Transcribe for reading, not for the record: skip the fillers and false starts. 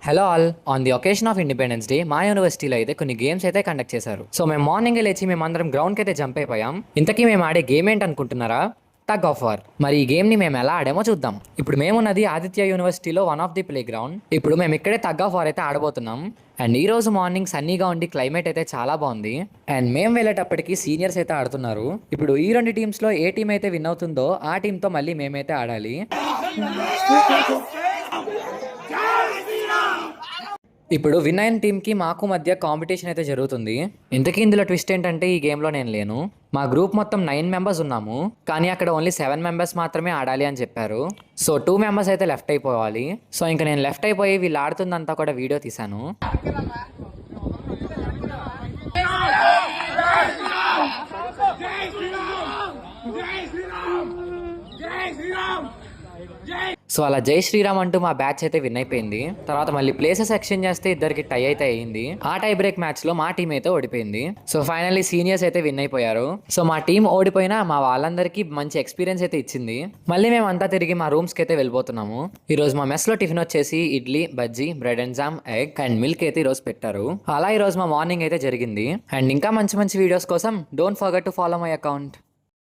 Hello all. On the occasion of Independence Day మా యూనివర్సిటీలో అయితే కొన్ని గేమ్స్ అయితే కండక్ట్ చేశారు. సో మేము మార్నింగ్ లేచి మేమందరం గ్రౌండ్కి అయితే జంప్ అయిపోయాం. ఇంతకీ మేము ఆడే గేమ్ ఏంటనుకుంటున్నారా? Tug of war. మరి ఈ గేమ్ని మేము ఎలా ఆడామో చూద్దాం. ఇప్పుడు మేమున్నది ఆదిత్య యూనివర్సిటీలో one of the play ground. ఇప్పుడు మేము ఇక్కడే టగ్ ఆఫ్ వార్ అయితే ఆడబోతున్నాం. అండ్ ఈ రోజు మార్నింగ్ సన్నీగా ఉండి క్లైమేట్ అయితే చాలా బాగుంది. అండ్ మేము వెళ్ళేటప్పటికి సీనియర్స్ అయితే ఆడుతున్నారు. ఇప్పుడు ఈ రెండు టీమ్స్లో ఏ టీం అయితే విన్ అవుతుందో ఆ టీంతో మళ్ళీ మేమైతే ఆడాలి. ఇప్పుడు విన్ అయిన టీంకి మాకు మధ్య కాంపిటీషన్ అయితే జరుగుతుంది. ఇంతకీ ఇందులో ట్విస్ట్ ఏంటంటే ఈ గేమ్లో నేను లేను. మా గ్రూప్ మొత్తం 9 మెంబర్స్ ఉన్నాము, కానీ అక్కడ ఓన్లీ 7 మెంబర్స్ మాత్రమే ఆడాలి అని చెప్పారు. సో 2 మెంబర్స్ అయితే లెఫ్ట్ అయిపోవాలి. సో ఇంకా నేను లెఫ్ట్ అయిపోయి వీళ్ళు ఆడుతుందంతా కూడా వీడియో తీశాను. సో అలా జై శ్రీరామ్ అంటూ మా బ్యాచ్ అయితే విన్ అయిపోయింది. తర్వాత మళ్ళీ ప్లేసెస్ ఎక్స్చేంజ్ చేస్తే ఇద్దరికి టై అయితే అయ్యింది. ఆ టై బ్రేక్ మ్యాచ్ లో మా టీం అయితే ఓడిపోయింది. సో ఫైనల్లీ సీనియర్స్ అయితే విన్ అయిపోయారు. సో మా టీం ఓడిపోయినా మా వాళ్ళందరికీ మంచి ఎక్స్పీరియన్స్ అయితే ఇచ్చింది. మళ్ళీ మేము అంతా తిరిగి మా రూమ్స్కి అయితే వెళ్ళిపోతున్నాము. ఈ రోజు మా మెస్ లో టిఫిన్ వచ్చేసి idli, bajji, bread and jam, egg and milk అయితే ఈ రోజు పెట్టారు. అలా ఈ రోజు మా మార్నింగ్ అయితే జరిగింది. అండ్ ఇంకా మంచి మంచి వీడియోస్ కోసం don't forget to follow my account.